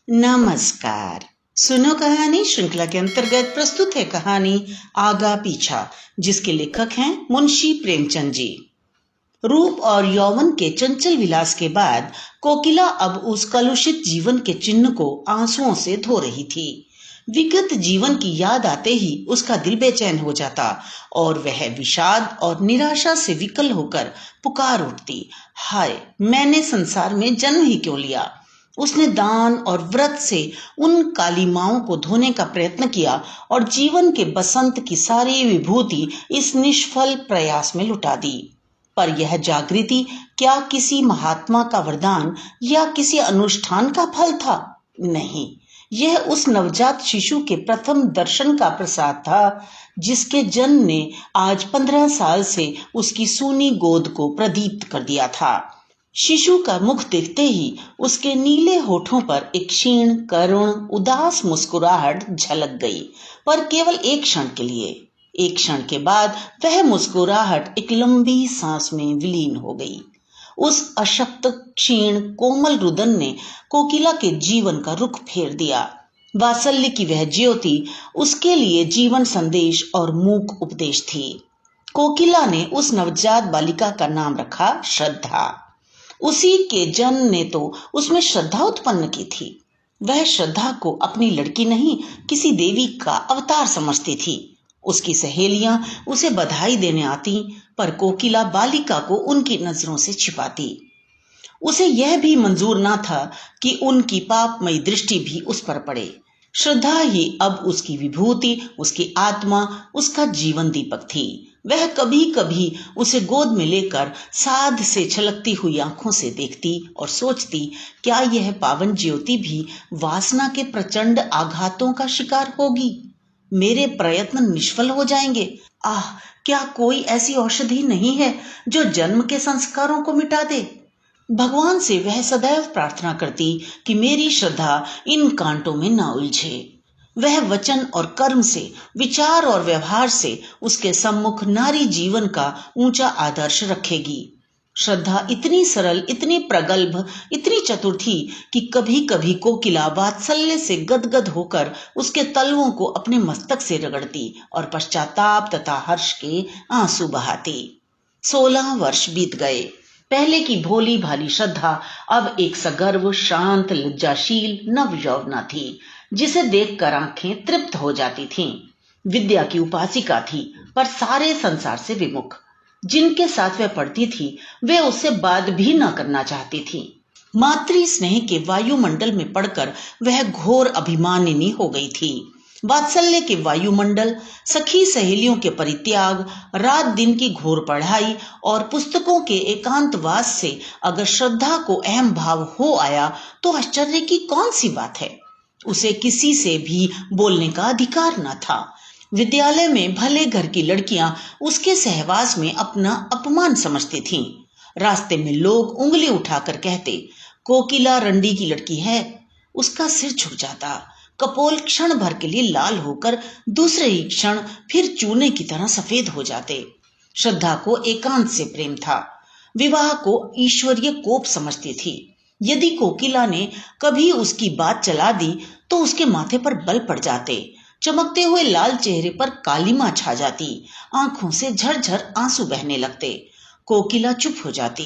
नमस्कार। सुनो कहानी श्रृंखला के अंतर्गत प्रस्तुत है कहानी आगा पीछा, जिसके लेखक हैं मुंशी प्रेमचंद जी। रूप और यौवन के चंचल विलास के बाद कोकिला अब उस कलुषित जीवन के चिन्ह को आंसुओं से धो रही थी। विगत जीवन की याद आते ही उसका दिल बेचैन हो जाता और वह विषाद और निराशा से विकल होकर पुकार उठती, हाय, मैंने संसार में जन्म ही क्यों लिया। उसने दान और व्रत से उन कालिमाओं को धोने का प्रयत्न किया और जीवन के बसंत की सारी विभूति इस निष्फल प्रयास में लुटा दी। पर यह जागृति क्या किसी महात्मा का वरदान या किसी अनुष्ठान का फल था? नहीं, यह उस नवजात शिशु के प्रथम दर्शन का प्रसाद था, जिसके जन्म ने आज 15 साल से उसकी सूनी गोद को प्रदीप्त कर दिया था। शिशु का मुख देखते ही उसके नीले होठों पर एक क्षीण, करुण, उदास मुस्कुराहट झलक गई, पर केवल एक क्षण के लिए। एक क्षण के बाद वह मुस्कुराहट एक लंबी सांस में विलीन हो गई। उस अशक्त, क्षीण, कोमल रुदन ने कोकिला के जीवन का रुख फेर दिया। वात्सल्य की वह ज्योति उसके लिए जीवन संदेश और मूक उपदेश थी। कोकिला ने उस नवजात बालिका का नाम रखा श्रद्धा। उसी के जन्म ने तो उसमें श्रद्धा उत्पन्न की थी। वह श्रद्धा को अपनी लड़की नहीं, किसी देवी का अवतार समझती थी। उसकी सहेलियां उसे बधाई देने आती, पर कोकिला बालिका को उनकी नजरों से छिपाती। उसे यह भी मंजूर ना था कि उनकी पापमयी दृष्टि भी उस पर पड़े। श्रद्धा ही अब उसकी विभूति, उसकी आत्मा, उसका जीवन दीपक थी। वह कभी कभी उसे गोद में लेकर साध से छलकती हुई आंखों से देखती और सोचती, क्या यह पावन ज्योति भी वासना के प्रचंड आघातों का शिकार होगी? मेरे प्रयत्न निष्फल हो जाएंगे। आह, क्या कोई ऐसी औषधि नहीं है जो जन्म के संस्कारों को मिटा दे? भगवान से वह सदैव प्रार्थना करती कि मेरी श्रद्धा इन कांटों में न उलझे। वह वचन और कर्म से, विचार और व्यवहार से उसके सम्मुख नारी जीवन का ऊंचा आदर्श रखेगी। श्रद्धा इतनी सरल, इतनी प्रगल्भ, इतनी चतुर थी कि कभी कभी कोकिला वात्सल्य से गदगद होकर उसके तलवों को अपने मस्तक से रगड़ती और पश्चाताप तथा हर्ष के आंसू बहाती। 16 वर्ष बीत गए। पहले की भोली भाली श्रद्धा अब एक सगर्व, शांत, लज्जाशील नव यौवना थी, जिसे देखकर आंखें तृप्त हो जाती थीं। विद्या की उपासिका थी, पर सारे संसार से विमुख। जिनके साथ वह पढ़ती थी वे उससे बात भी न करना चाहती थी। मातृ स्नेह के वायुमंडल में पड़कर वह घोर अभिमानिनी हो गई थी। वात्सल्य के वायुमंडल, सखी सहेलियों के परित्याग, रात दिन की घोर पढ़ाई और पुस्तकों के एकांतवास से अगर श्रद्धा को अहम भाव हो आया तो आश्चर्य की कौन सी बात है। उसे किसी से भी बोलने का अधिकार न था। विद्यालय में भले घर की लड़कियां उसके सहवास में अपना अपमान समझती थीं। रास्ते में लोग उंगली उठाकर कहते, कोकिला रंडी की लड़की है। उसका सिर झुक जाता। कपोल क्षण भर के लिए लाल होकर दूसरे ही क्षण फिर चूने की तरह सफेद हो जाते। श्रद्धा को एकांत से प्रेम था। विवाह को ईश्वरीय कोप समझती थी। यदि कोकिला ने कभी उसकी बात चला दी तो उसके माथे पर बल पड़ जाते। चमकते हुए लाल चेहरे पर कालिमा छा जाती। आंखों से झरझर आंसू बहने लगते। कोकिला चुप हो जाती।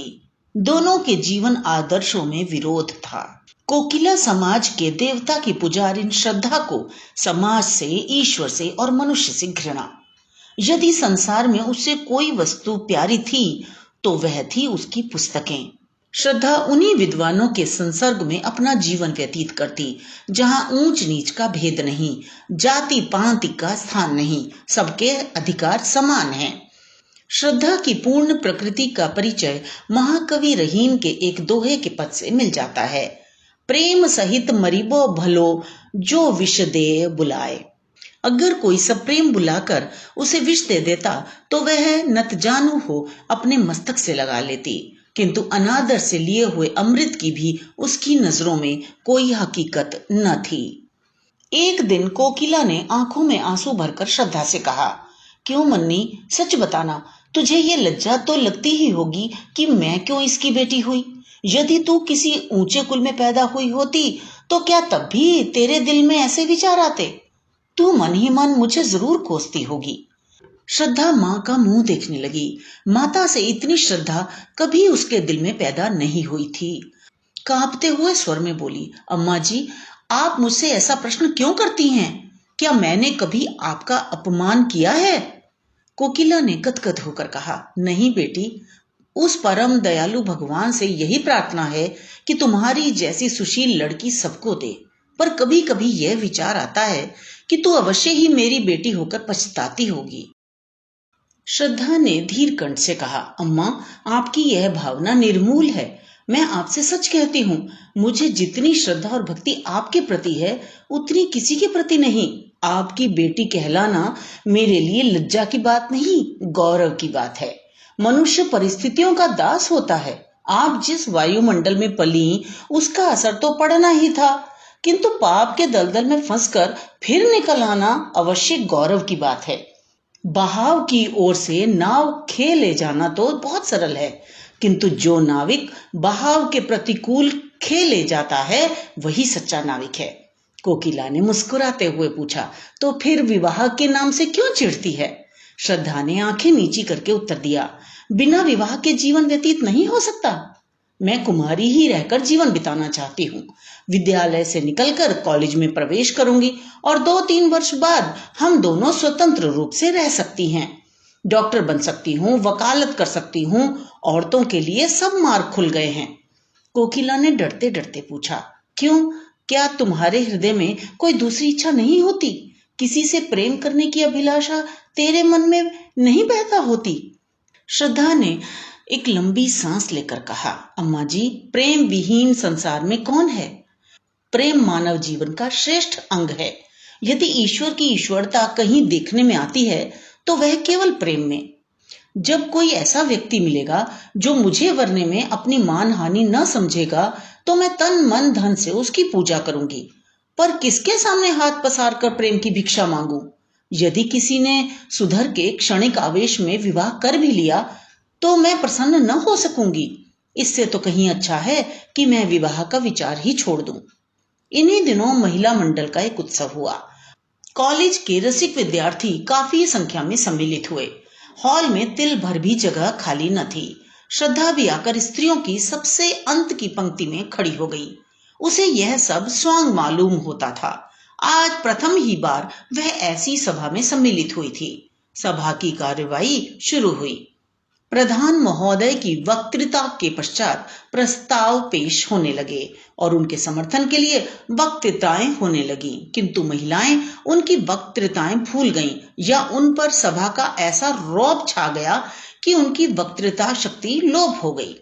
दोनों के जीवन आदर्शों में विरोध था। कोकिला समाज के देवता की पुजारिन श्रद्धा को समाज से, ईश्वर से और मनुष्य से घृणा। यदि संसार में उससे कोई वस्तु प्यारी थी तो वह थी उसकी पुस्तकें। श्रद्धा उन्हीं विद्वानों के संसर्ग में अपना जीवन व्यतीत करती जहां ऊंच नीच का भेद नहीं, जाति पांति का स्थान नहीं, सबके अधिकार समान हैं। श्रद्धा की पूर्ण प्रकृति का परिचय महाकवि रहीम के एक दोहे के पद से मिल जाता है, प्रेम सहित मरिबो भलो जो विष दे बुलाए। अगर कोई सप्रेम बुलाकर उसे विष दे देता तो वह नतजानू हो अपने मस्तक से लगा लेती, किंतु अनादर से लिए हुए अमृत की भी उसकी नजरों में कोई हकीकत न थी। एक दिन कोकिला ने आंखों में आंसू भरकर श्रद्धा से कहा, क्यों मन्नी, सच बताना, तुझे ये लज्जा तो लगती ही होगी कि मैं क्यों इसकी बेटी हुई। यदि तू किसी ऊंचे कुल में पैदा हुई होती तो क्या तब भी तेरे दिल में ऐसे विचार आते? तू मन ही मन मुझे जरूर कोसती होगी। श्रद्धा माँ का मुंह देखने लगी। माता से इतनी श्रद्धा कभी उसके दिल में पैदा नहीं हुई थी। कांपते हुए स्वर में बोली, अम्मा जी, आप मुझसे ऐसा प्रश्न क्यों करती हैं? क्या मैंने कभी आपका अपमान किया है? कोकिला ने गदगद होकर कहा, नहीं बेटी, उस परम दयालु भगवान से यही प्रार्थना है कि तुम्हारी जैसी सुशील लड़की सबको दे। पर कभी कभी यह विचार आता है कि तू अवश्य ही मेरी बेटी होकर पछताती होगी। श्रद्धा ने धीर कंठ से कहा, अम्मा, आपकी यह भावना निर्मूल है। मैं आपसे सच कहती हूँ, मुझे जितनी श्रद्धा और भक्ति आपके प्रति है उतनी किसी के प्रति नहीं। आपकी बेटी कहलाना मेरे लिए लज्जा की बात नहीं, गौरव की बात है। मनुष्य परिस्थितियों का दास होता है। आप जिस वायुमंडल में पली उसका असर तो पड़ना ही था, किंतु पाप के दलदल में फंसकर फिर निकल आना अवश्य गौरव की बात है। बहाव की ओर से नाव खे ले जाना तो बहुत सरल है, किंतु जो नाविक बहाव के प्रतिकूल खे ले जाता है वही सच्चा नाविक है। कोकिला ने मुस्कुराते हुए पूछा, तो फिर विवाह के नाम से क्यों चिढ़ती है? श्रद्धा ने आंखें नीची करके उत्तर दिया, बिना विवाह के जीवन व्यतीत नहीं हो सकता। मैं कुमारी ही रहकर जीवन बिताना चाहती हूँ। विद्यालय से निकलकर कॉलेज में प्रवेश करूंगी और 2-3 वर्ष बाद हम दोनों स्वतंत्र रूप से रह सकती हैं। डॉक्टर बन सकती हूँ, वकालत कर सकती हूँ। औरतों के लिए सब मार्ग खुल गए हैं। कोकिला ने डरते डरते पूछा, क्यों? क्या तुम्हारे हृदय में कोई दूसरी इच्छा नहीं होती? किसी से प्रेम करने की अभिलाषा तेरे मन में नहीं पैदा होती? श्रद्धा ने एक लंबी सांस लेकर कहा, अम्मा जी, प्रेम विहीन संसार में कौन है? प्रेम मानव जीवन का श्रेष्ठ अंग है। यदि ईश्वर की ईश्वरता कहीं देखने में आती है तो वह केवल प्रेम में। जब कोई ऐसा व्यक्ति मिलेगा जो मुझे वरने में अपनी मान हानि न समझेगा तो मैं तन मन धन से उसकी पूजा करूंगी। पर किसके सामने हाथ पसार कर प्रेम की भिक्षा मांगूं? यदि किसी ने सुधर के क्षणिक आवेश में विवाह कर भी लिया तो मैं प्रसन्न न हो सकूंगी। इससे तो कहीं अच्छा है कि मैं विवाह का विचार ही छोड़ दूं। इन्हीं दिनों महिला मंडल का एक उत्सव हुआ। कॉलेज के रसिक विद्यार्थी काफी संख्या में सम्मिलित हुए। हॉल में तिल भर भी जगह खाली न थी। श्रद्धा भी आकर स्त्रियों की सबसे अंत की पंक्ति में खड़ी हो गई। उसे यह सब स्वांग मालूम होता था। आज प्रथम ही बार वह ऐसी सभा में सम्मिलित हुई थी। सभा की कार्यवाही शुरू हुई। प्रधान महोदय की वक्तृता के पश्चात प्रस्ताव पेश होने लगे और उनके समर्थन के लिए वक्तृताएं होने लगी, किंतु महिलाएं उनकी वक्तृताएं भूल गईं या उन पर सभा का ऐसा रौब छा गया कि उनकी वक्तृता शक्ति लोप हो गई।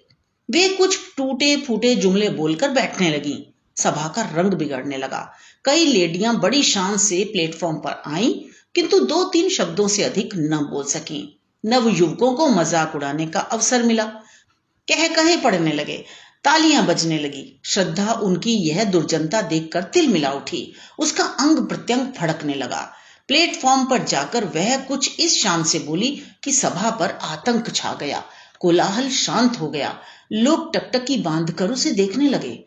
वे कुछ टूटे फूटे जुमले बोलकर बैठने लगी। सभा का रंग बिगड़ने लगा। कई लेडियां बड़ी शान से प्लेटफॉर्म पर आईं, किंतु 2-3 शब्दों से अधिक न बोल सकीं। नव युवकों को मजाक उड़ाने का अवसर मिला। कह कहे पड़ने लगे, तालियां बजने लगी। श्रद्धा उनकी यह दुर्जनता देखकर तिलमिला उठी। उसका अंग प्रत्यंग फड़कने लगा। प्लेटफॉर्म पर जाकर वह कुछ इस शान से बोली कि सभा पर आतंक छा गया। कोलाहल शांत हो गया। लोग टकटकी बांधकर उसे देखने लगे।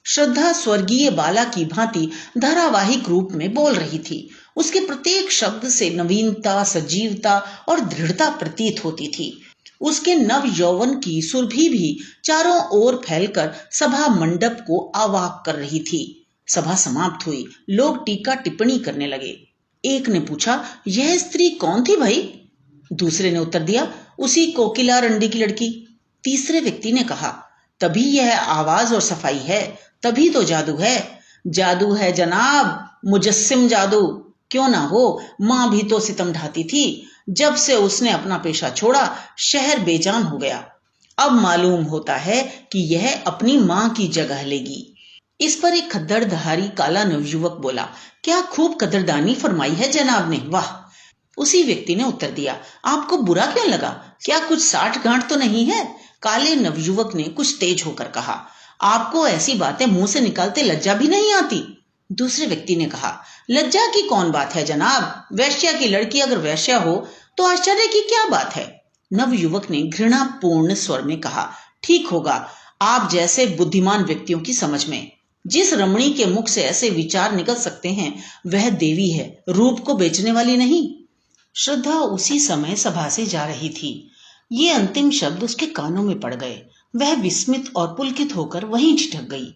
श्रद्धा स्वर्गीय बाला की भांति धारावाहिक रूप में बोल रही थी। उसके प्रत्येक शब्द से नवीनता, सजीवता और दृढ़ता प्रतीत होती थी। उसके नव यौवन की सुरभि भी चारों ओर फैलकर सभा मंडप को अवाक कर रही थी। सभा समाप्त हुई। लोग टीका टिप्पणी करने लगे। एक ने पूछा, यह स्त्री कौन थी भाई? दूसरे ने उत्तर दिया, उसी कोकिला रंडी की लड़की। तीसरे व्यक्ति ने कहा, तभी यह आवाज और सफाई है, तभी तो जादू है। जादू है जनाब, मुजस्सिम जादू। क्यों ना हो, मां भी तो सितम ढाती थी। जब से उसने अपना पेशा छोड़ा शहर बेजान हो गया। अब मालूम होता है कि यह अपनी मां की जगह लेगी। इस पर एक खद्दड़धारी काला नवयुवक बोला, क्या खूब कदरदानी फरमाई है जनाब ने, वाह। उसी व्यक्ति ने उत्तर दिया, आपको बुरा क्यों लगा? क्या कुछ साठ गांठ तो नहीं है? काले नवयुवक ने कुछ तेज होकर कहा, आपको ऐसी बातें मुंह से निकालते लज्जा भी नहीं आती? दूसरे व्यक्ति ने कहा, लज्जा की कौन बात है जनाब, वैश्या की लड़की अगर वैश्या हो तो आश्चर्य की क्या बात है? नवयुवक ने घृणापूर्ण स्वर में कहा, ठीक होगा आप जैसे बुद्धिमान व्यक्तियों की समझ में। जिस रमणी के मुख से ऐसे विचार निकल सकते हैं वह देवी है, रूप को बेचने वाली नहीं। श्रद्धा उसी समय सभा से जा रही थी। ये अंतिम शब्द उसके कानों में पड़ गए। वह विस्मित और पुलकित होकर वहीं ठिठक गई।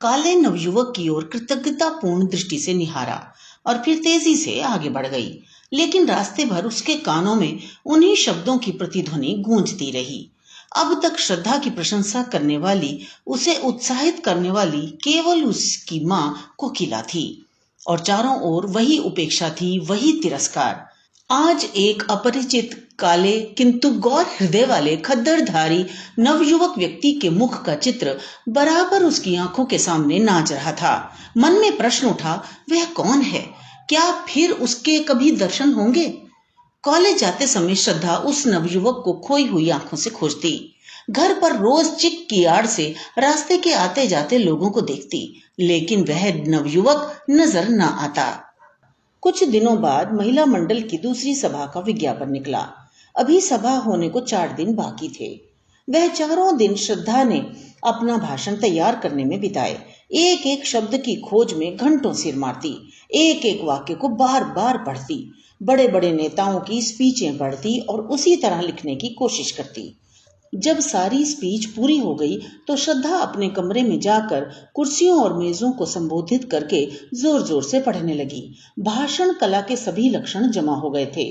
काले नवयुवक की ओर कृतज्ञतापूर्ण दृष्टि से निहारा और फिर तेजी से आगे बढ़ गई। लेकिन रास्ते भर उसके कानों में उन्हीं शब्दों की प्रतिध्वनि गूंजती रही। अब तक श्रद्धा की प्रशंसा करने वाली, उसे उत्साहित करने वाली केवल उसकी माँ कोकिला थी, और चारों ओर वही उपेक्षा थी, वही तिरस्कार। आज एक अपरिचित काले किंतु गौर हृदय वाले खद्दरधारी नवयुवक व्यक्ति के मुख का चित्र बराबर उसकी आंखों के सामने नाच रहा था। मन में प्रश्न उठा, वह कौन है? क्या फिर उसके कभी दर्शन होंगे? कॉलेज जाते समय श्रद्धा उस नवयुवक को खोई हुई आंखों से खोजती। घर पर रोज चिक की आड़ से रास्ते के आते जाते लोगों को देखती, लेकिन वह नवयुवक नजर न आता। कुछ दिनों बाद महिला मंडल की दूसरी सभा का विज्ञापन निकला। अभी सभा होने को 4 दिन बाकी थे। वह चारों दिन श्रद्धा ने अपना भाषण तैयार करने में बिताए। एक एक शब्द की खोज में घंटों सिर मारती, एक एक वाक्य को बार बार पढ़ती, बड़े बड़े नेताओं की स्पीचें पढ़ती और उसी तरह लिखने की कोशिश करती। जब सारी स्पीच पूरी हो गई तो श्रद्धा अपने कमरे में जाकर कुर्सियों और मेजों को संबोधित करके जोर जोर से पढ़ने लगी। भाषण कला के सभी लक्षण जमा हो गए थे।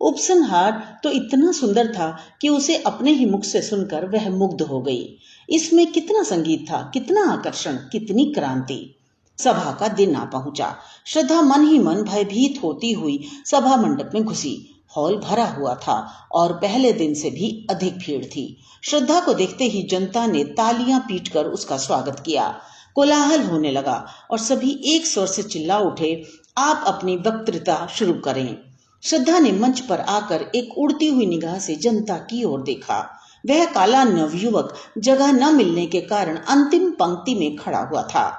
उपसंहार तो इतना सुंदर था कि उसे अपने ही मुख से सुनकर वह मुग्ध हो गई। इसमें कितना संगीत था, कितना आकर्षण, कितनी क्रांति। सभा का दिन आ पहुंचा। श्रद्धा मन ही मन भयभीत होती हुई सभा मंडप में घुसी। हॉल भरा हुआ था और पहले दिन से भी अधिक भीड़ थी। श्रद्धा को देखते ही जनता ने तालियां पीटकर उसका स्वागत किया। कोलाहल होने लगा और सभी एक स्वर से चिल्ला उठे, आप अपनी वक्तृता शुरू करें। श्रद्धा ने मंच पर आकर एक उड़ती हुई निगाह से जनता की ओर देखा। वह काला नवयुवक जगह न मिलने के कारण अंतिम पंक्ति में खड़ा हुआ था।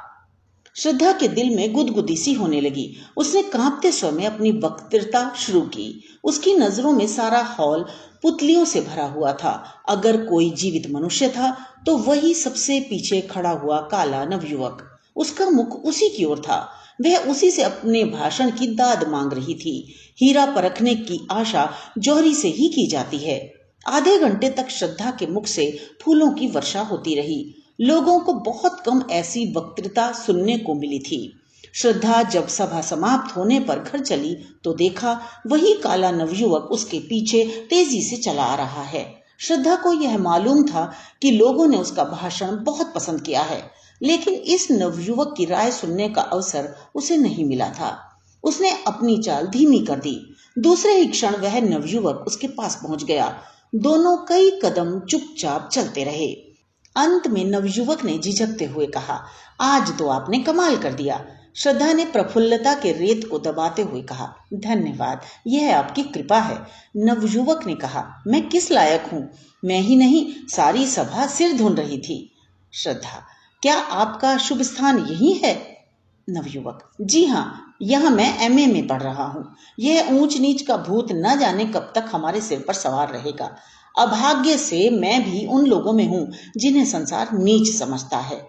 श्रद्धा के दिल में गुदगुदी सी होने लगी। उसने कांपते स्वर में अपनी वक्तृता शुरू की। उसकी नजरों में सारा हॉल पुतलियों से भरा हुआ था। अगर कोई जीवित मनुष्य था तो वही सबसे पीछे खड़ा हुआ काला नवयुवक। उसका मुख उसी की ओर था। वह उसी से अपने भाषण की दाद मांग रही थी। हीरा परखने की आशा जौहरी से ही की जाती है। आधे घंटे तक श्रद्धा के मुख से फूलों की वर्षा होती रही। लोगों को बहुत कम ऐसी वक्तृता सुनने को मिली थी। श्रद्धा जब सभा समाप्त होने पर घर चली तो देखा वही काला नवयुवक उसके पीछे तेजी से चला आ रहा है। श्रद्धा को यह मालूम था कि लोगों ने उसका भाषण बहुत पसंद किया है, लेकिन इस नवयुवक की राय सुनने का अवसर उसे नहीं मिला था। उसने अपनी चाल धीमी कर दी। दूसरे ही क्षण वह नवयुवक उसके पास पहुंच गया। दोनों कई कदम चुपचाप चलते रहे। अंत में नवयुवक ने झिझकते हुए कहा, आज तो आपने कमाल कर दिया। श्रद्धा ने प्रफुल्लता के रेत को दबाते हुए कहा, धन्यवाद, यह आपकी कृपा है। नवयुवक ने कहा, मैं किस लायक हूं? मैं ही नहीं, सारी सभा सिर धुन रही थी। श्रद्धा, क्या आपका शुभ स्थान यही है? नवयुवक, जी हाँ, यहाँ मैं एमए में पढ़ रहा हूँ। यह ऊंच नीच का भूत न जाने कब तक हमारे सिर पर सवार रहेगा। अभाग्य से मैं भी उन लोगों में हूँ जिन्हें संसार नीच समझता है।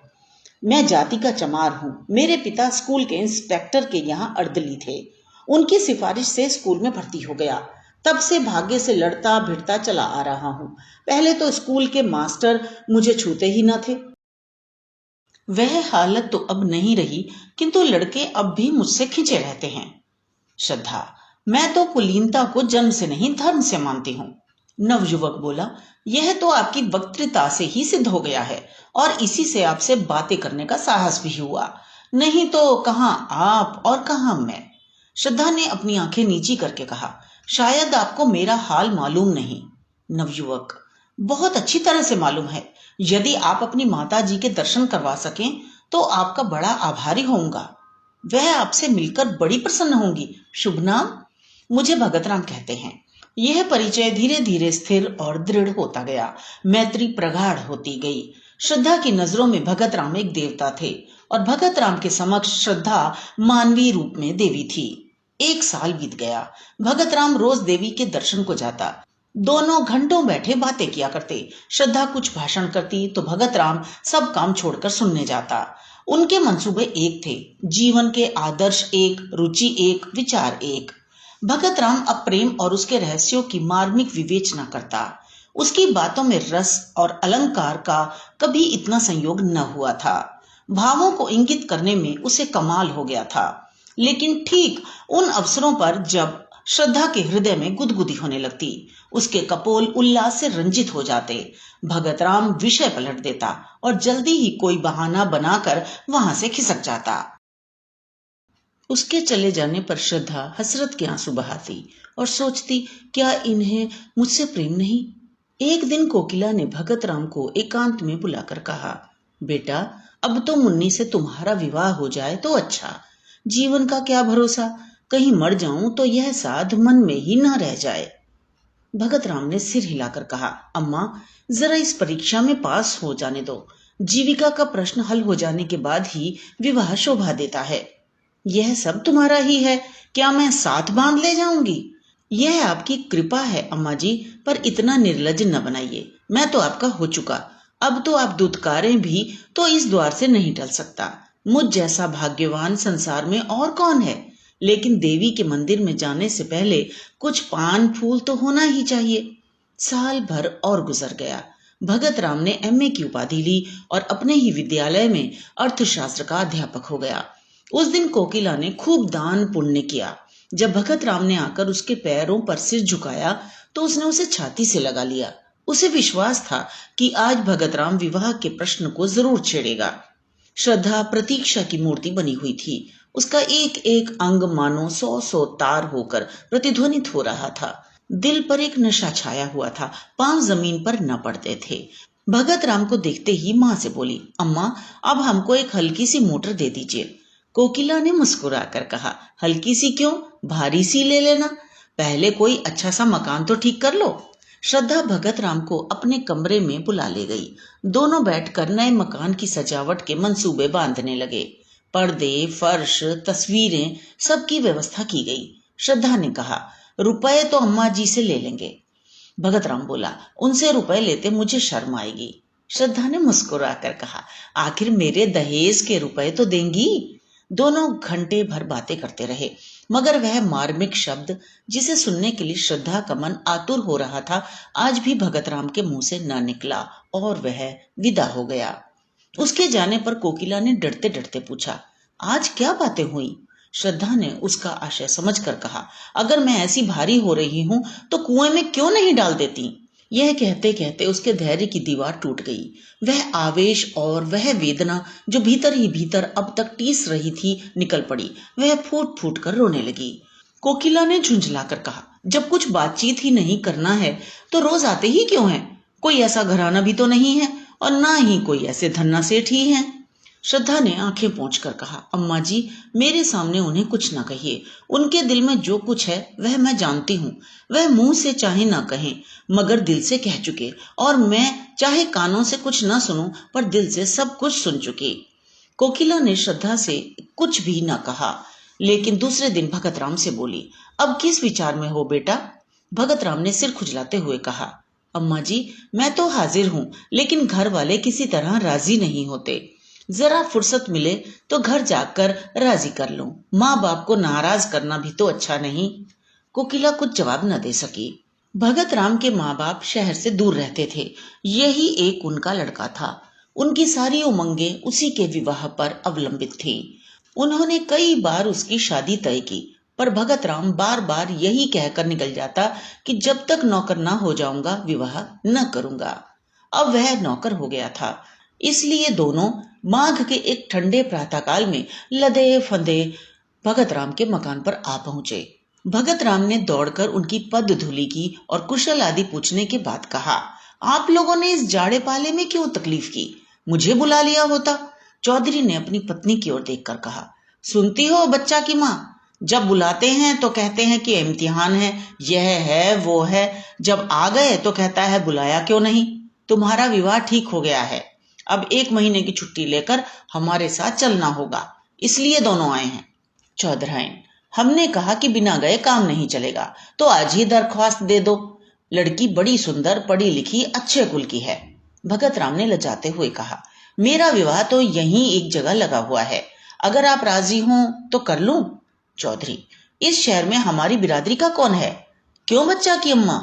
मैं जाति का चमार हूँ। मेरे पिता स्कूल के इंस्पेक्टर के यहाँ अर्दली थे। उनकी सिफारिश से स्कूल में भर्ती हो गया। तब से भाग्य से लड़ता भिड़ता चला आ रहा हूँ। पहले तो स्कूल के मास्टर मुझे छूते ही न थे। वह हालत तो अब नहीं रही, किंतु लड़के अब भी मुझसे खिंचे रहते हैं। श्रद्धा, मैं तो कुलीनता को जन्म से नहीं धर्म से मानती हूँ। नवयुवक बोला, यह तो आपकी वक्तृता से ही सिद्ध हो गया है और इसी से आपसे बातें करने का साहस भी हुआ, नहीं तो कहाँ आप और कहाँ मैं। श्रद्धा ने अपनी आंखें नीची करके कहा, शायद आपको मेरा हाल मालूम नहीं। नवयुवक, बहुत अच्छी तरह से मालूम है। यदि आप अपनी माता जी के दर्शन करवा सकें तो आपका बड़ा आभारी होऊंगा। वह आपसे मिलकर बड़ी प्रसन्न होंगी। शुभ नाम? मुझे भगतराम कहते हैं। यह परिचय धीरे धीरे स्थिर और दृढ़ होता गया। मैत्री प्रगाढ़ होती गई। श्रद्धा की नजरों में भगतराम एक देवता थे और भगतराम के समक्ष श्रद्धा मानवीय रूप में देवी थी। 1 साल बीत गया। भगतराम रोज देवी के दर्शन को जाता। दोनों घंटों बैठे बातें किया करते। श्रद्धा कुछ भाषण करती तो भगतराम सब काम छोड़कर सुनने जाता। उनके मंसूबे एक थे, जीवन के आदर्श एक, रुचि एक, विचार एक। भगत राम अब प्रेम और उसके रहस्यों की मार्मिक विवेचना करता। उसकी बातों में रस और अलंकार का कभी इतना संयोग न हुआ था। भावों को इंगित करने में उसे कमाल हो गया था। लेकिन ठीक उन अवसरों पर जब श्रद्धा के हृदय में गुदगुदी होने लगती, उसके कपोल उल्लास से रंजित हो जाते, भगत राम विषय पलट देता और जल्दी ही कोई बहाना बनाकर वहां से खिसक जाता। उसके चले जाने पर श्रद्धा हसरत के आंसू बहाती और सोचती, क्या इन्हें मुझसे प्रेम नहीं। एक दिन कोकिला ने भगत राम को एकांत में बुलाकर कहा, बेटा, अब तो मुन्नी से तुम्हारा विवाह हो जाए तो अच्छा। जीवन का क्या भरोसा, कहीं मर जाऊं तो यह साध मन में ही न रह जाए। भगत राम ने सिर हिलाकर कहा, अम्मा, जरा इस परीक्षा में पास हो जाने दो। जीविका का प्रश्न हल हो जाने के बाद ही विवाह शोभा देता है। यह सब तुम्हारा ही है, क्या मैं साथ बांध ले जाऊंगी? यह आपकी कृपा है अम्मा जी, पर इतना निर्लज न बनाइए। मैं तो आपका हो चुका, अब तो आप दुत्कारें भी तो इस द्वार से नहीं टल सकता। मुझ जैसा भाग्यवान संसार में और कौन है? लेकिन देवी के मंदिर में जाने से पहले कुछ पान फूल तो होना ही चाहिए। साल भर और गुजर गया। भगत राम ने एमए की उपाधि ली और अपने ही विद्यालय में अर्थशास्त्र का अध्यापक हो गया। उस दिन कोकिला ने खूब दान पुण्य किया। जब भगत राम ने आकर उसके पैरों पर सिर झुकाया तो उसने उसे छाती से लगा लिया। उसे विश्वास था कि आज भगत राम विवाह के प्रश्न को जरूर छेड़ेगा। श्रद्धा प्रतीक्षा की मूर्ति बनी हुई थी। उसका एक एक अंग मानो 100 तार होकर प्रतिध्वनित हो रहा था। दिल पर एक नशा छाया हुआ था, पांव जमीन पर न पड़ते थे। भगत राम को देखते ही माँ से बोली, अम्मा, अब हमको एक हल्की सी मोटर दे दीजिए। कोकिला ने मुस्कुराकर कहा, हल्की सी क्यों, भारी सी ले लेना। पहले कोई अच्छा सा मकान तो ठीक कर लो। श्रद्धा भगत राम को अपने कमरे में बुला ले गई। दोनों बैठकर नए मकान की सजावट के मंसूबे बांधने लगे। पर्दे, फर्श, तस्वीरें, सबकी व्यवस्था की गई। श्रद्धा ने कहा, रुपए तो अम्मा जी से ले लेंगे। भगत राम बोला, उनसे रुपए लेते मुझे शर्म आएगी। श्रद्धा ने मुस्कुराकर कहा, आखिर मेरे दहेज के रुपए तो देंगी। दोनों घंटे भर बातें करते रहे, मगर वह मार्मिक शब्द जिसे सुनने के लिए श्रद्धा का मन आतुर हो रहा था, आज भी भगत राम के मुंह से न निकला और वह विदा हो गया। उसके जाने पर कोकिला ने डरते डरते पूछा, आज क्या बातें हुई? श्रद्धा ने उसका आशय समझकर कहा, अगर मैं ऐसी भारी हो रही हूं तो कुएं में क्यों नहीं डाल देती। यह कहते कहते उसके धैर्य की दीवार टूट गई। वह आवेश और वह वेदना जो भीतर ही भीतर अब तक टीस रही थी निकल पड़ी। वह फूट फूट कर रोने लगी। कोकिला ने झुंझलाकर कहा, जब कुछ बातचीत ही नहीं करना है तो रोज आते ही क्यों हैं? कोई ऐसा घराना भी तो नहीं है और ना ही कोई ऐसे धन्ना सेठ ही हैं। श्रद्धा ने आंखें पोंछकर कहा, अम्मा जी, मेरे सामने उन्हें कुछ ना कहिए। उनके दिल में जो कुछ है वह मैं जानती हूँ। वह मुंह से चाहे ना कहें मगर दिल से कह चुके, और मैं चाहे कानों से कुछ ना सुनूं पर दिल से सब कुछ सुन चुकी। कोकिला ने श्रद्धा से कुछ भी ना कहा, लेकिन दूसरे दिन भगत राम से बोली, अब किस विचार में हो बेटा? भगत राम ने सिर खुजलाते हुए कहा, अम्मा जी, मैं तो हाजिर हूँ, लेकिन घर वाले किसी तरह राजी नहीं होते। जरा फुर्सत मिले तो घर जाकर राजी कर लूं। माँ बाप को नाराज करना भी तो अच्छा नहीं। कोकिला कुछ जवाब न दे सकी। भगत राम के माँ बाप शहर से दूर रहते थे। यही एक उनका लड़का था। उनकी सारी उमंगें उसी के विवाह पर अवलंबित थी। उन्होंने कई बार उसकी शादी तय की, पर भगत राम बार बार यही कहकर निकल जाता कि जब तक नौकर ना हो जाऊंगा विवाह न करूंगा। अब वह नौकर हो गया था, इसलिए दोनों माघ के एक ठंडे प्रातःकाल में लदे फंदे भगत राम के मकान पर आ पहुंचे। भगत राम ने दौड़कर उनकी पद धूली की और कुशल आदि पूछने के बाद कहा, आप लोगों ने इस जाड़े पाले में क्यों तकलीफ की? मुझे बुला लिया होता। चौधरी ने अपनी पत्नी की ओर देखकर कहा, सुनती हो बच्चा की माँ, जब बुलाते हैं तो कहते हैं कि इम्तिहान है, यह है वो है, जब आ गए तो कहता है बुलाया क्यों नहीं। तुम्हारा विवाह ठीक हो गया है, अब 1 महीने की छुट्टी लेकर हमारे साथ चलना होगा, इसलिए दोनों आए हैं। चौधराइन, हमने कहा कि बिना गए काम नहीं चलेगा, तो आज ही दरख्वास्त दे दो। लड़की बड़ी सुंदर, पढ़ी लिखी, अच्छे कुल की है। भगत राम ने लजाते हुए कहा, मेरा विवाह तो यहीं एक जगह लगा हुआ है, अगर आप राजी हों तो कर लूं। चौधरी, इस शहर में हमारी बिरादरी का कौन है? क्यों बच्चा की अम्मा?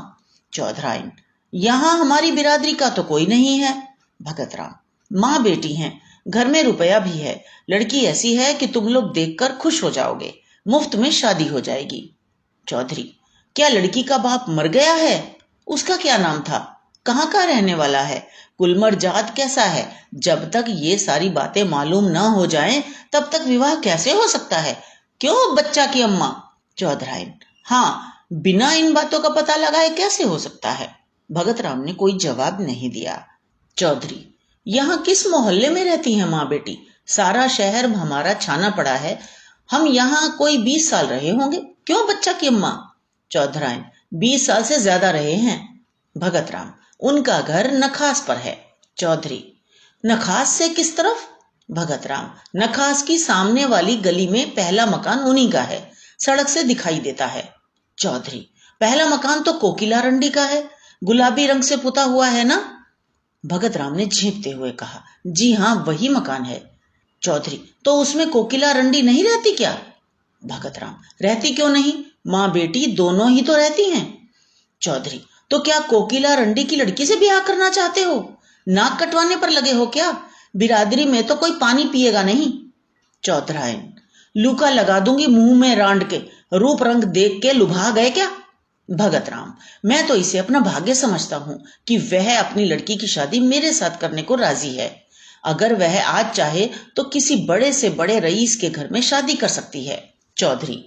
चौधराइन, यहाँ हमारी बिरादरी का तो कोई नहीं है। भगत राम, माँ बेटी हैं, घर में रुपया भी है, लड़की ऐसी है कि तुम लोग देखकर खुश हो जाओगे, मुफ्त में शादी हो जाएगी। चौधरी, क्या लड़की का बाप मर गया है? उसका क्या नाम था? कहाँ का रहने वाला है? कुलमर जात कैसा है? जब तक ये सारी बातें मालूम न हो जाएं, तब तक विवाह कैसे हो सकता है? क्यों बच्चा की अम्मा? चौधराइन, हाँ, बिना इन बातों का पता लगाए कैसे हो सकता है? भगत राम ने कोई जवाब नहीं दिया। चौधरी, यहाँ किस मोहल्ले में रहती हैं माँ बेटी? सारा शहर हमारा छाना पड़ा है, हम यहाँ कोई 20 साल रहे होंगे। क्यों बच्चा की अम्मा? चौधराइन, 20 साल से ज्यादा रहे हैं। भगत राम, उनका घर नखास पर है। चौधरी, नखास से किस तरफ? भगत राम, नखास की सामने वाली गली में पहला मकान उन्हीं का है, सड़क से दिखाई देता है। चौधरी, पहला मकान तो कोकिला रंडी का है, गुलाबी रंग से पुता हुआ है ना? भगत राम ने झेंपते हुए कहा, जी हाँ, वही मकान है। चौधरी, तो उसमें कोकिला रंडी नहीं रहती क्या? भगत राम, रहती क्यों नहीं, माँ बेटी दोनों ही तो रहती हैं। चौधरी, तो क्या कोकिला रंडी की लड़की से ब्याह करना चाहते हो? नाक कटवाने पर लगे हो क्या? बिरादरी में तो कोई पानी पिएगा नहीं। चौधराइन, लूका लगा दूंगी मुंह में रांड के, रूप रंग देख के लुभा गए क्या? भगत राम, मैं तो इसे अपना भाग्य समझता हूँ कि वह अपनी लड़की की शादी मेरे साथ करने को राजी है। अगर वह आज चाहे तो किसी बड़े से बड़े रईस के घर में शादी कर सकती है। चौधरी,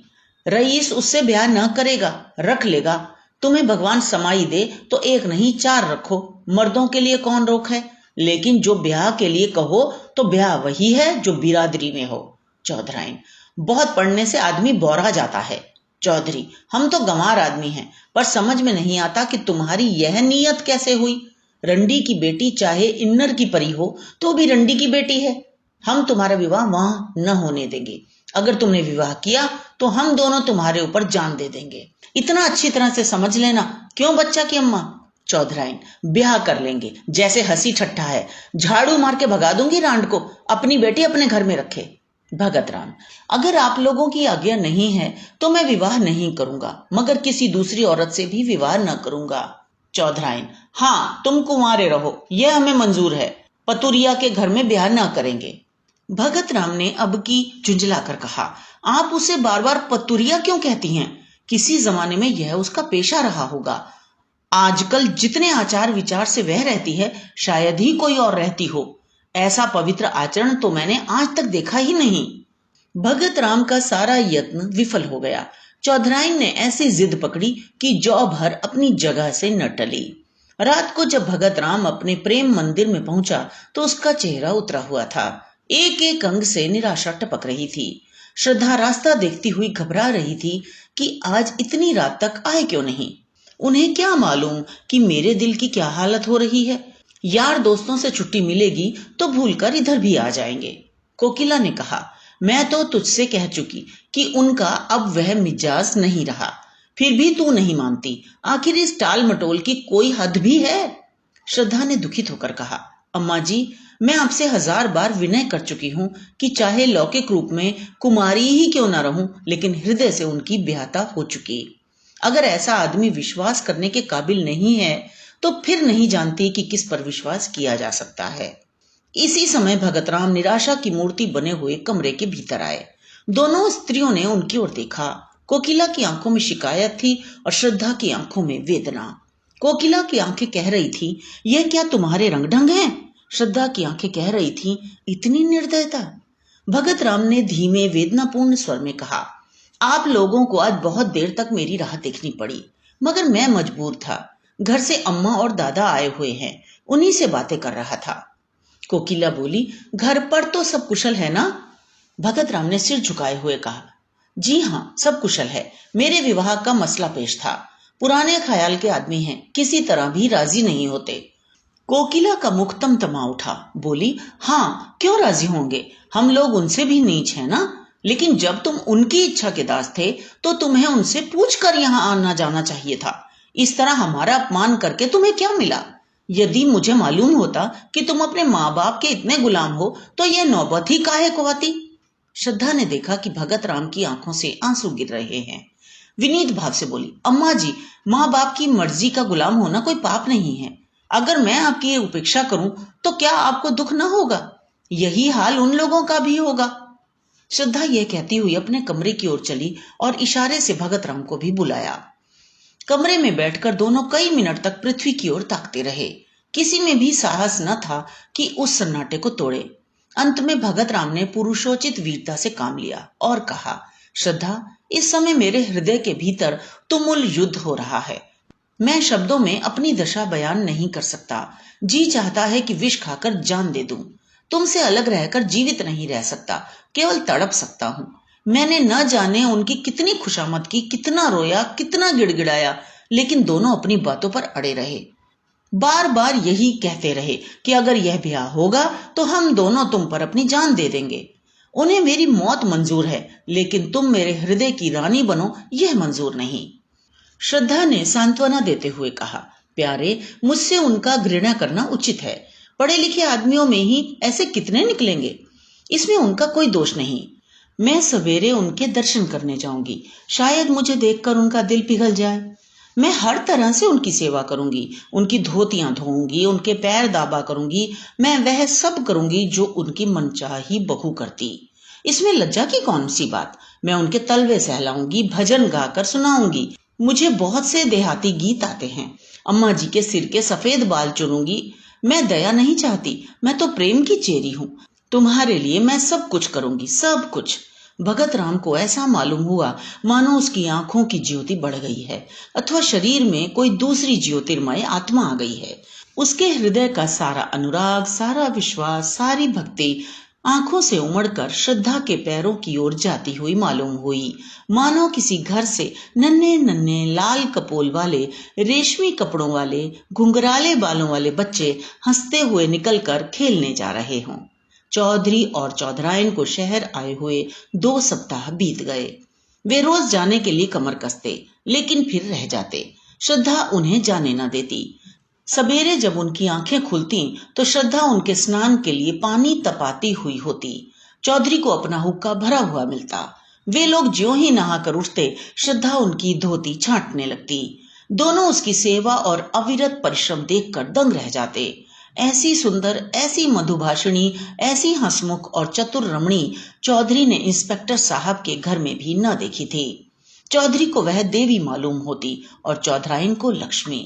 रईस उससे ब्याह न करेगा, रख लेगा। तुम्हें भगवान समाई दे तो एक नहीं 4 रखो, मर्दों के लिए कौन रोक है? लेकिन जो ब्याह के लिए कहो तो ब्याह वही है जो बिरादरी में हो। चौधराइन, बहुत पढ़ने से आदमी बौरा जाता है। चौधरी, हम तो गंवार आदमी हैं, पर समझ में नहीं आता कि तुम्हारी यह नीयत कैसे हुई। रंडी की बेटी चाहे इन्नर की परी हो तो भी रंडी की बेटी है। हम तुम्हारा विवाह वहां न होने देंगे। अगर तुमने विवाह किया तो हम दोनों तुम्हारे ऊपर जान दे देंगे, इतना अच्छी तरह से समझ लेना। क्यों बच्चा की अम्मा? चौधराइन, ब्याह कर लेंगे, जैसे हंसी ठट्ठा है, झाड़ू मार के भगा दूंगी रांड को, अपनी बेटी अपने घर में रखे। भगत राम, अगर आप लोगों की आज्ञा नहीं है तो मैं विवाह नहीं करूंगा, मगर किसी दूसरी औरत से भी विवाह न करूंगा। चौधराइन, हाँ, तुम कुंवारे रहो, यह हमें मंजूर है, पतुरिया के घर में ब्याह न करेंगे। भगत राम ने अब की झुंझलाकर कहा, आप उसे बार बार पतुरिया क्यों कहती हैं? किसी जमाने में यह उसका पेशा रहा होगा। आजकल जितने आचार विचार से वह रहती है, शायद ही कोई और रहती हो। ऐसा पवित्र आचरण तो मैंने आज तक देखा ही नहीं। भगत राम का सारा यत्न विफल हो गया। चौधराइन ने ऐसी जिद पकड़ी कि जौ भर अपनी जगह से न टली। रात को जब भगत राम अपने प्रेम मंदिर में पहुंचा तो उसका चेहरा उतरा हुआ था। एक एक अंग से निराशा टपक रही थी। श्रद्धा रास्ता देखती हुई घबरा रही थी कि आज इतनी रात तक आए क्यों नहीं। उन्हें क्या मालूम कि मेरे दिल की क्या हालत हो रही है। यार दोस्तों से छुट्टी मिलेगी तो भूलकर इधर भी आ जाएंगे। कोकिला ने कहा, मैं तो तुझसे कह चुकी कि उनका अब वह मिजाज नहीं रहा, फिर भी तू नहीं मानती। आखिर इस टाल मटोल की कोई हद भी है? श्रद्धा ने दुखित होकर कहा, अम्मा जी, मैं आपसे 1000 बार विनय कर चुकी हूँ कि चाहे लौकिक रूप में कुमारी ही क्यों ना रहूं, लेकिन हृदय से उनकी ब्याहता हो चुकी। अगर ऐसा आदमी विश्वास करने के काबिल नहीं है तो फिर नहीं जानती कि किस पर विश्वास किया जा सकता है। इसी समय भगत राम निराशा की मूर्ति बने हुए कमरे के भीतर आए। दोनों स्त्रियों ने उनकी ओर देखा। कोकिला की आंखों में शिकायत थी और श्रद्धा की आंखों में वेदना। कोकिला की आंखें कह रही थी, यह क्या तुम्हारे रंग ढंग हैं? श्रद्धा की आंखें कह रही थी, इतनी निर्दयता। भगत राम ने धीमे वेदनापूर्ण स्वर में कहा, आप लोगों को आज बहुत देर तक मेरी राह देखनी पड़ी, मगर मैं मजबूर था। घर से अम्मा और दादा आए हुए हैं, उन्हीं से बातें कर रहा था। कोकिला बोली, घर पर तो सब कुशल है ना? भगत राम ने सिर झुकाए हुए कहा, जी हाँ, सब कुशल है। मेरे विवाह का मसला पेश था। पुराने ख्याल के आदमी हैं, किसी तरह भी राजी नहीं होते। कोकिला का मुख तमतमा उठा। बोली, हाँ, क्यों राजी होंगे, हम लोग उनसे भी नीच हैं ना। लेकिन जब तुम उनकी इच्छा के दास थे तो तुम्हें उनसे पूछकर यहाँ आना जाना चाहिए था। इस तरह हमारा अपमान करके तुम्हें क्या मिला? यदि मुझे मालूम होता कि तुम अपने माँ बाप के इतने गुलाम हो तो यह नौबत ही काहे को आती। श्रद्धा ने देखा कि भगत राम की आंखों से आंसू गिर रहे हैं। विनीत भाव से बोली, अम्मा जी, माँ बाप की मर्जी का गुलाम होना कोई पाप नहीं है। अगर मैं आपकी उपेक्षा करूं तो क्या आपको दुख न होगा? यही हाल उन लोगों का भी होगा। श्रद्धा यह कहती हुई अपने कमरे की ओर चली और इशारे से भगत राम को भी बुलाया। कमरे में बैठकर दोनों कई मिनट तक पृथ्वी की ओर ताकते रहे। किसी में भी साहस न था कि उस सन्नाटे को तोड़े। अंत में भगत राम ने पुरुषोचित वीरता से काम लिया और कहा, श्रद्धा, इस समय मेरे हृदय के भीतर तुमुल युद्ध हो रहा है। मैं शब्दों में अपनी दशा बयान नहीं कर सकता। जी चाहता है कि विष खाकर जान दे दूं। तुमसे अलग रहकर जीवित नहीं रह सकता, केवल तड़प सकता हूं। मैंने न जाने उनकी कितनी खुशामद की, कितना रोया, कितना गिड़गिड़ाया, लेकिन दोनों अपनी बातों पर अड़े रहे। बार बार यही कहते रहे कि अगर यह ब्याह होगा तो हम दोनों तुम पर अपनी जान दे देंगे। उन्हें मेरी मौत मंजूर है, लेकिन तुम मेरे हृदय की रानी बनो, यह मंजूर नहीं। श्रद्धा ने सांत्वना देते हुए कहा, प्यारे, मुझसे उनका घृणा करना उचित है। पढ़े लिखे आदमियों में ही ऐसे कितने निकलेंगे। इसमें उनका कोई दोष नहीं। मैं सवेरे उनके दर्शन करने जाऊंगी। शायद मुझे देखकर उनका दिल पिघल जाए। मैं हर तरह से उनकी सेवा करूंगी। उनकी धोतियां धोऊंगी, उनके पैर दाबा करूंगी। मैं वह सब करूंगी जो उनकी मनचाही बहू करती। इसमें लज्जा की कौन सी बात। मैं उनके तलवे सहलाऊंगी, भजन गाकर सुनाऊंगी। मुझे बहुत से देहाती गीत आते हैं। अम्मा जी के सिर के सफेद बाल चुनूंगी। मैं दया नहीं चाहती, मैं तो प्रेम की चेरी हूं। तुम्हारे लिए मैं सब कुछ करूंगी, सब कुछ। भगत राम को ऐसा मालूम हुआ मानो उसकी आंखों की ज्योति बढ़ गई है अथवा शरीर में कोई दूसरी ज्योतिर्मय आत्मा आ गई है। उसके हृदय का सारा अनुराग, सारा विश्वास, सारी भक्ति आंखों से उमड़कर श्रद्धा के पैरों की ओर जाती हुई मालूम हुई। मानो किसी घर से नन्हे नन्हे लाल कपोल वाले, रेशमी कपड़ों वाले, घुंघराले बालों वाले बच्चे हंसते हुए निकलकर खेलने जा रहे हों। चौधरी और चौधरायन को शहर आए हुए 2 सप्ताह बीत गए। वे रोज जाने के लिए कमर कसते, लेकिन फिर रह जाते। श्रद्धा उन्हें जाने न देती। सवेरे जब उनकी आंखें खुलती तो श्रद्धा उनके स्नान के लिए पानी तपाती हुई होती। चौधरी को अपना हुक्का भरा हुआ मिलता। वे लोग ज्यों ही नहाकर उठते, श्रद्धा उनकी धोती छांटने लगती। दोनों उसकी सेवा और अविरत परिश्रम देखकर दंग रह जाते। ऐसी सुंदर, ऐसी मधुभाषिणी, ऐसी हंसमुख और चतुर रमणी चौधरी ने इंस्पेक्टर साहब के घर में भी न देखी थी। चौधरी को वह देवी मालूम होती और चौधराइन को लक्ष्मी।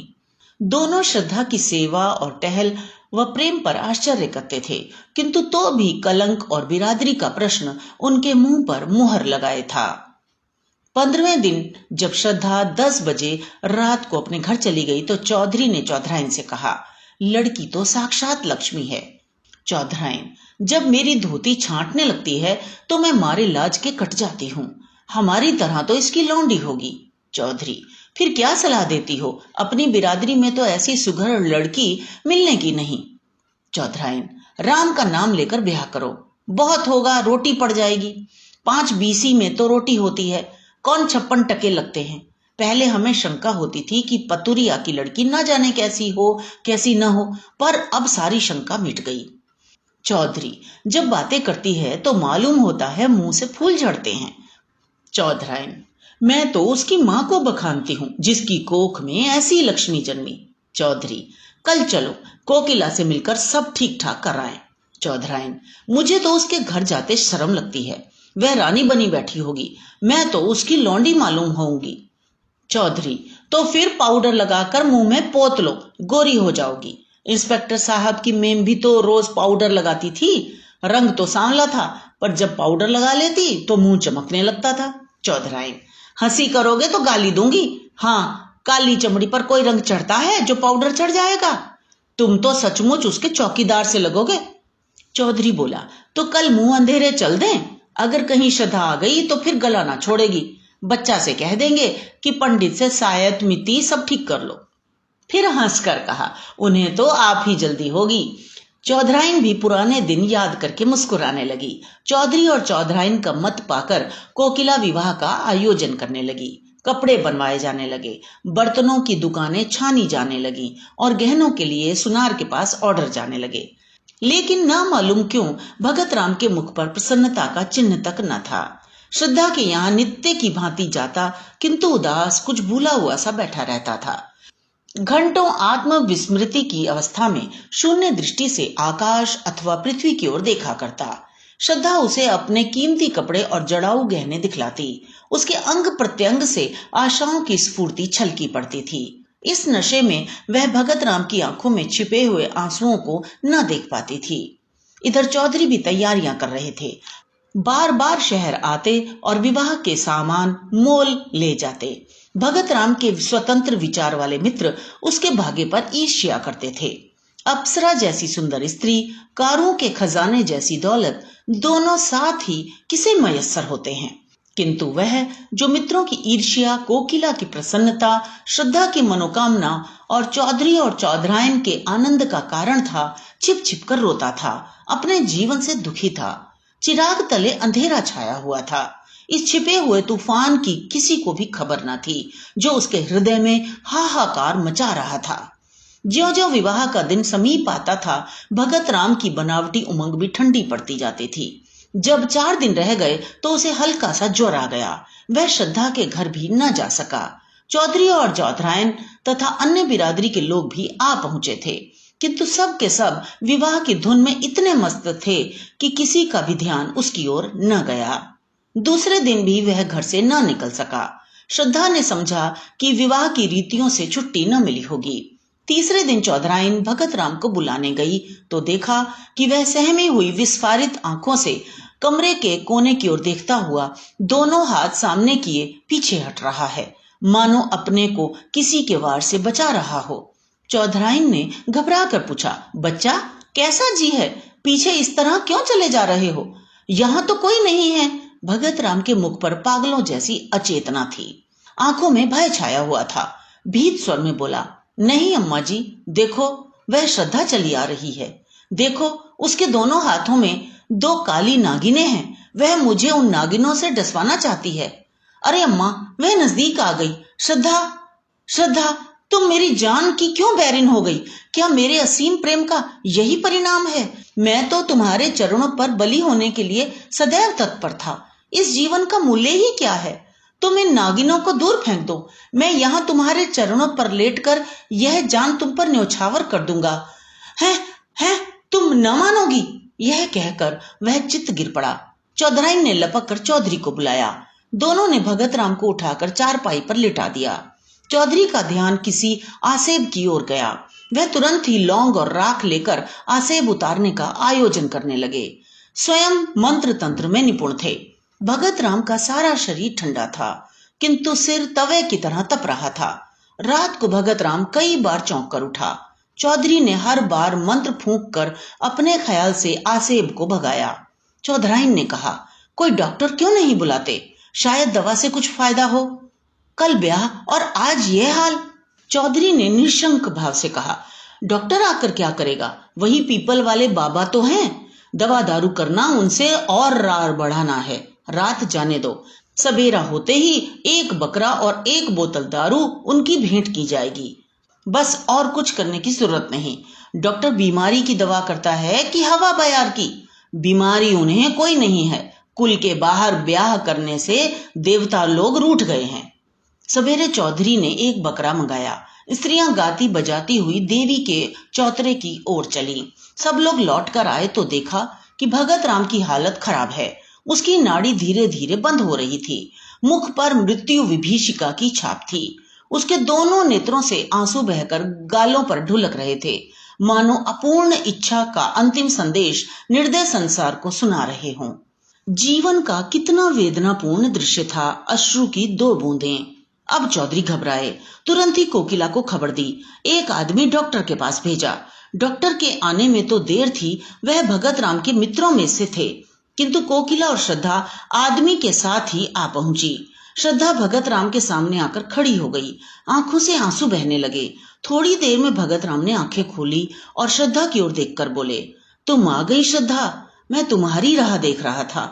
दोनों श्रद्धा की सेवा और टहल व प्रेम पर आश्चर्य करते थे, किंतु तो भी कलंक और बिरादरी का प्रश्न उनके मुंह पर मुहर लगाए था। 15वें दिन जब श्रद्धा 10 बजे रात को अपने घर चली गई तो चौधरी ने चौधराइन से कहा, लड़की तो साक्षात लक्ष्मी है। चौधराइन, जब मेरी धोती छांटने लगती है तो मैं मारे लाज के कट जाती हूँ। हमारी तरह तो इसकी लौंडी होगी। चौधरी, फिर क्या सलाह देती हो? अपनी बिरादरी में तो ऐसी सुघड़ लड़की मिलने की नहीं। चौधराइन, राम का नाम लेकर ब्याह करो। बहुत होगा, रोटी पड़ जाएगी। 5 बीसी में तो रोटी होती है। कौन 56 टके लगते हैं। पहले हमें शंका होती थी कि पतुरिया की लड़की न जाने कैसी हो, कैसी न हो, पर अब सारी शंका मिट गई। चौधरी, जब बातें करती है तो मालूम होता है मुंह से फूल झड़ते हैं। चौधराइन, मैं तो उसकी मां को बखानती हूँ जिसकी कोख में ऐसी लक्ष्मी जन्मी। चौधरी, कल चलो, कोकिला से मिलकर सब ठीक ठाक कराएं। चौधराइन, मुझे तो उसके घर जाते शर्म लगती है। वह रानी बनी बैठी होगी, मैं तो उसकी लौंडी मालूम होऊंगी। चौधरी, तो फिर पाउडर लगाकर मुंह में पोत लो, गोरी हो जाओगी। इंस्पेक्टर साहब की मेम भी तो रोज पाउडर लगाती थी। रंग तो सांवला था, पर जब पाउडर लगा लेती तो मुंह चमकने लगता था। चौधराइन, हंसी करोगे तो गाली दूंगी। हाँ, काली चमड़ी पर कोई रंग चढ़ता है जो पाउडर चढ़ जाएगा। तुम तो सचमुच उसके चौकीदार से लगोगे। चौधरी बोला, तो कल मुंह अंधेरे चल दें। अगर कहीं श्रद्धा आ गई तो फिर गला ना छोड़ेगी। बच्चा से कह देंगे कि पंडित से सायत मिति सब ठीक कर लो। फिर हंसकर कहा, उन्हें तो आप ही जल्दी होगी। चौधराइन भी पुराने दिन याद करके मुस्कुराने लगी। चौधरी और चौधराइन का मत पाकर कोकिला विवाह का आयोजन करने लगी। कपड़े बनवाए जाने लगे, बर्तनों की दुकानें छानी जाने लगी और गहनों के लिए सुनार के पास ऑर्डर जाने लगे। लेकिन ना मालूम क्यों भगत राम के मुख पर प्रसन्नता का चिन्ह तक न था। श्रद्धा के यहाँ नित्य की भांति जाता, किंतु उदास, कुछ भूला हुआ सा बैठा रहता था। घंटों आत्म विस्मृति की अवस्था में शून्य दृष्टि से आकाश अथवा पृथ्वी की ओर देखा करता। श्रद्धा उसे अपने कीमती कपड़े और जड़ाऊ गहने दिखलाती। उसके अंग प्रत्यंग से आशाओं की स्फूर्ति छलकी पड़ती थी। इस नशे में वह भगत राम की आंखों में छिपे हुए आंसुओं को न देख पाती थी। इधर चौधरी भी तैयारियां कर रहे थे। बार बार शहर आते और विवाह के सामान मोल ले जाते। भगत राम के स्वतंत्र विचार वाले मित्र उसके भाग्य पर ईर्ष्या करते थे। अप्सरा जैसी सुंदर स्त्री, कारों के खजाने जैसी दौलत, दोनों साथ ही किसे मयस्सर होते हैं। किंतु वह जो मित्रों की ईर्ष्या, कोकिला की प्रसन्नता, श्रद्धा की मनोकामना और चौधरी और चौधरायन के आनंद का कारण था, छिप छिप कर रोता था, अपने जीवन से दुखी था। चिराग तले अंधेरा छाया हुआ था। इस छिपे हुए तूफान की किसी को भी खबर न थी जो उसके हृदय में हाहाकार मचा रहा था। ज्यों ज्यों विवाह का दिन समीप आता था, भगत राम की बनावटी उमंग भी ठंडी पड़ती जाती थी। जब 4 दिन रह गए तो उसे हल्का सा ज्वर आ गया। वह श्रद्धा के घर भी न जा सका। चौधरी और चौधरायन तथा अन्य बिरादरी के लोग भी आ पहुंचे थे, किंतु सब के सब विवाह की धुन में इतने मस्त थे कि किसी का भी ध्यान उसकी ओर न गया। दूसरे दिन भी वह घर से न निकल सका। श्रद्धा ने समझा कि विवाह की रीतियों से छुट्टी न मिली होगी। तीसरे दिन चौधराइन भगत राम को बुलाने गई तो देखा कि वह सहमी हुई विस्फारित आंखों से कमरे के कोने की ओर देखता हुआ दोनों हाथ सामने किए पीछे हट रहा है, मानो अपने को किसी के वार से बचा रहा हो। चौधराइन ने घबरा कर पूछा, बच्चा कैसा जी है? पीछे इस तरह क्यों चले जा रहे हो? यहाँ तो कोई नहीं है। भगत राम के मुख पर पागलों जैसी अचेतना थी। आंखों में भय छाया हुआ था। भीत स्वर में बोला, नहीं अम्मा जी, देखो वह श्रद्धा चली आ रही है। देखो उसके दोनों हाथों में 2 काली नागिनें हैं। वह मुझे उन नागिनों से डसवाना चाहती है। अरे अम्मा, वह नजदीक आ गई। श्रद्धा, श्रद्धा, तुम मेरी जान की क्यों बैरिन हो गई? क्या मेरे असीम प्रेम का यही परिणाम है? मैं तो तुम्हारे चरणों पर बलि होने के लिए सदैव तत्पर था। इस जीवन का मूल्य ही क्या है? तुम इन नागिनों को दूर फेंक दो। मैं यहाँ तुम्हारे चरणों पर लेटकर यह जान तुम पर न्यौछावर कर दूंगा। है, तुम न मानोगी। यह कहकर वह चित्त गिर पड़ा। चौधराइन ने लपक कर चौधरी को बुलाया। दोनों ने भगत राम को उठाकर चारपाई पर लिटा दिया। चौधरी का ध्यान किसी आसेब की ओर गया। वह तुरंत ही लौंग और राख लेकर आसेब उतारने का आयोजन करने लगे। स्वयं मंत्र तंत्र में निपुण थे। भगत राम का सारा शरीर ठंडा था, किंतु सिर तवे की तरह तप रहा था। रात को भगत राम कई बार चौंक कर उठा। चौधरी ने हर बार मंत्र फूंक कर अपने ख्याल से आसेब को भगाया। चौधराइन ने कहा, कोई डॉक्टर क्यों नहीं बुलाते? शायद दवा से कुछ फायदा हो। कल ब्याह और आज ये हाल। चौधरी ने निशंक भाव से कहा, डॉक्टर आकर क्या करेगा? वही पीपल वाले बाबा तो हैं। दवा दारू करना उनसे और रार बढ़ाना है। रात जाने दो, सवेरा होते ही 1 बकरा और 1 बोतल दारू उनकी भेंट की जाएगी। बस और कुछ करने की जरूरत नहीं। डॉक्टर बीमारी की दवा करता है कि हवा बयार की? बीमारी उन्हें कोई नहीं है। कुल के बाहर ब्याह करने से देवता लोग रूठ गए हैं। सवेरे चौधरी ने 1 बकरा मंगाया। स्त्रियां गाती बजाती हुई देवी के चौतरे की ओर चली। सब लोग लौट कर आए तो देखा कि भगत राम की हालत खराब है। उसकी नाड़ी धीरे धीरे बंद हो रही थी। मुख पर मृत्यु विभीषिका की छाप थी। उसके दोनों नेत्रों से आंसू बहकर गालों पर ढुलक रहे थे, मानो अपूर्ण इच्छा का अंतिम संदेश निर्दय संसार को सुना रहे हों। जीवन का कितना वेदनापूर्ण दृश्य था। अश्रु की 2 बूंदें। अब चौधरी घबराए। तुरंत ही कोकिला को खबर दी। एक आदमी डॉक्टर के पास भेजा। डॉक्टर के आने में तो देर थी। वह भगत राम के मित्रों में से थे, किंतु कोकिला और श्रद्धा आदमी के साथ ही आ पहुंची। श्रद्धा भगत राम के सामने आकर खड़ी हो गई। आंखों से आंसू बहने लगे। थोड़ी देर में भगत राम ने आंखें खोली और श्रद्धा की ओर देखकर बोले, तुम आ गई श्रद्धा? मैं तुम्हारी राह देख रहा था।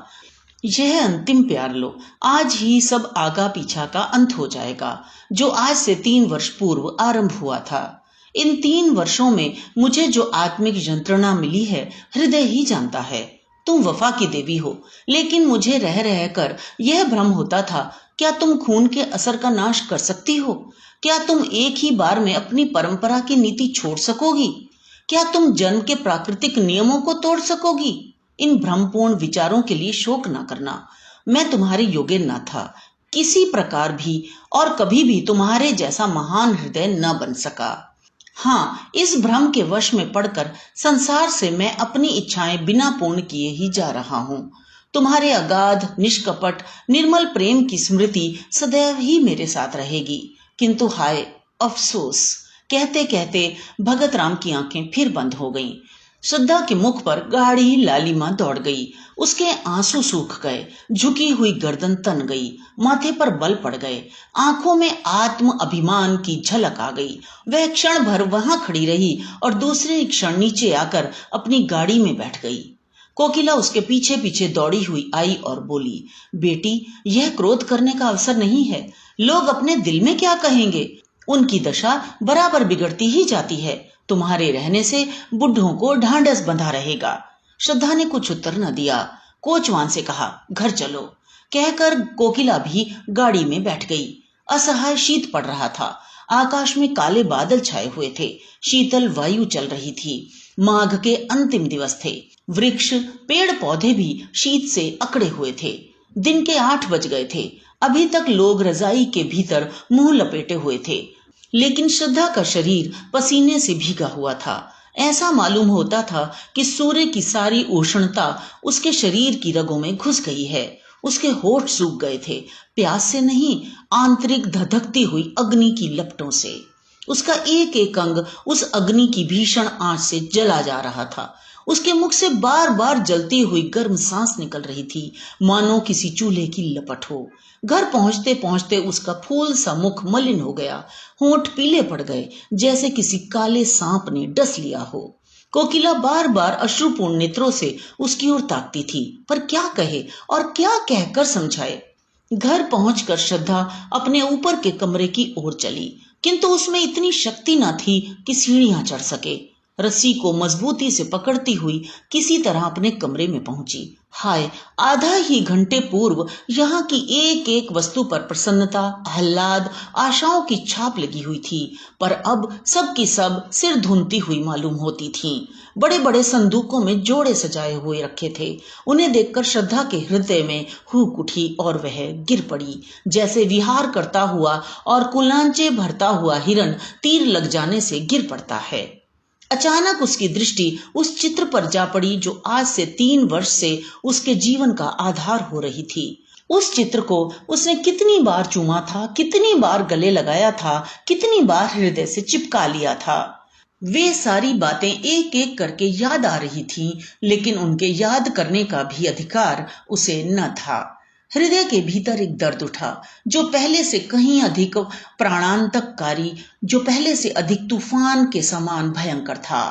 यह अंतिम प्यार लो, आज ही सब आगा पीछा का अंत हो जाएगा, जो आज से 3 वर्ष पूर्व आरंभ हुआ था। इन 3 वर्षों में मुझे जो आत्मिक यंत्रणा मिली है, हृदय ही जानता है। तुम वफा की देवी हो, लेकिन मुझे रह रह कर यह भ्रम होता था, क्या तुम खून के असर का नाश कर सकती हो? क्या तुम एक ही बार में अपनी परंपरा की नीति छोड़ सकोगी? क्या तुम जन्म के प्राकृतिक नियमों को तोड़ सकोगी? इन भ्रमपूर्ण विचारों के लिए शोक न करना। मैं तुम्हारे योग्य न था, किसी प्रकार भी, और कभी भी तुम्हारे जैसा महान हृदय न बन सका। हाँ, इस भ्रम के वश में पड़कर संसार से मैं अपनी इच्छाएं बिना पूर्ण किए ही जा रहा हूँ। तुम्हारे अगाध, निष्कपट, निर्मल प्रेम की स्मृति सदैव ही मेरे साथ रहेगी। किंतु हाय अफसोस, कहते कहते भगत राम की आंखें फिर बंद हो गईं। श्रद्धा के मुख पर गाढ़ी लालिमा दौड़ गई। उसके आंसू सूख गए, झुकी हुई गर्दन तन गई, माथे पर बल पड़ गए, आंखों में आत्म अभिमान की झलक आ गई। वह क्षण भर वहां खड़ी रही और दूसरे क्षण नीचे आकर अपनी गाड़ी में बैठ गई। कोकिला उसके पीछे पीछे दौड़ी हुई आई और बोली, बेटी, यह क्रोध करने का अवसर नहीं है। लोग अपने दिल में क्या कहेंगे? उनकी दशा बराबर बिगड़ती ही जाती है। तुम्हारे रहने से बुढ़ों को ढांढस बंधा रहेगा। श्रद्धा ने कुछ उत्तर न दिया। कोचवान से कहा, घर चलो। कहकर कोकिला भी गाड़ी में बैठ गई। असहाय शीत पड़ रहा था। आकाश में काले बादल छाए हुए थे। शीतल वायु चल रही थी। माघ के अंतिम दिवस थे। वृक्ष, पेड़ पौधे भी शीत से अकड़े हुए थे। दिन के 8 बज गए थे। अभी तक लोग रजाई के भीतर मुंह लपेटे हुए थे, लेकिन श्रद्धा का शरीर पसीने से भीगा हुआ था। ऐसा मालूम होता था कि सूर्य की सारी उष्णता उसके शरीर की रगों में घुस गई है। उसके होठ सूख गए थे, प्यास से नहीं, आंतरिक धधकती हुई अग्नि की लपटों से। उसका एक एक अंग उस अग्नि की भीषण आंच से जला जा रहा था। उसके मुख से बार बार जलती हुई गर्म सांस निकल रही थी, मानो किसी चूल्हे की लपट हो। घर पहुंचते पहुंचते उसका फूल सा मुख मलिन हो गया। होंठ पीले पड़ गए, जैसे किसी काले सांप ने डस लिया हो। कोकिला बार बार अश्रुपूर्ण नेत्रों से उसकी ओर ताकती थी, पर क्या कहे और क्या कहकर समझाए। घर पहुंचकर श्रद्धा अपने ऊपर के कमरे की ओर चली, किंतु उसमें इतनी शक्ति न थी कि सीढ़ियां चढ़ सके। रस्सी को मजबूती से पकड़ती हुई किसी तरह अपने कमरे में पहुंची। हाय, आधा ही घंटे पूर्व यहाँ की एक एक वस्तु पर प्रसन्नता, आह्लाद, आशाओं की छाप लगी हुई थी, पर अब सब की सब सिर धुनती हुई मालूम होती थीं। बड़े बड़े संदूकों में जोड़े सजाए हुए रखे थे। उन्हें देखकर श्रद्धा के हृदय में हुक उठी और वह गिर पड़ी, जैसे विहार करता हुआ और कुलांचे भरता हुआ हिरन तीर लग जाने से गिर पड़ता है। अचानक उसकी दृष्टि उस चित्र पर जा पड़ी जो आज से 3 वर्ष से उसके जीवन का आधार हो रही थी। उस चित्र को उसने कितनी बार चूमा था, कितनी बार गले लगाया था, कितनी बार हृदय से चिपका लिया था। वे सारी बातें एक एक करके याद आ रही थीं, लेकिन उनके याद करने का भी अधिकार उसे न था। हृदय के भीतर एक दर्द उठा, जो पहले से कहीं अधिक प्राणांतककारी, जो पहले से अधिक तूफान के समान भयंकर था।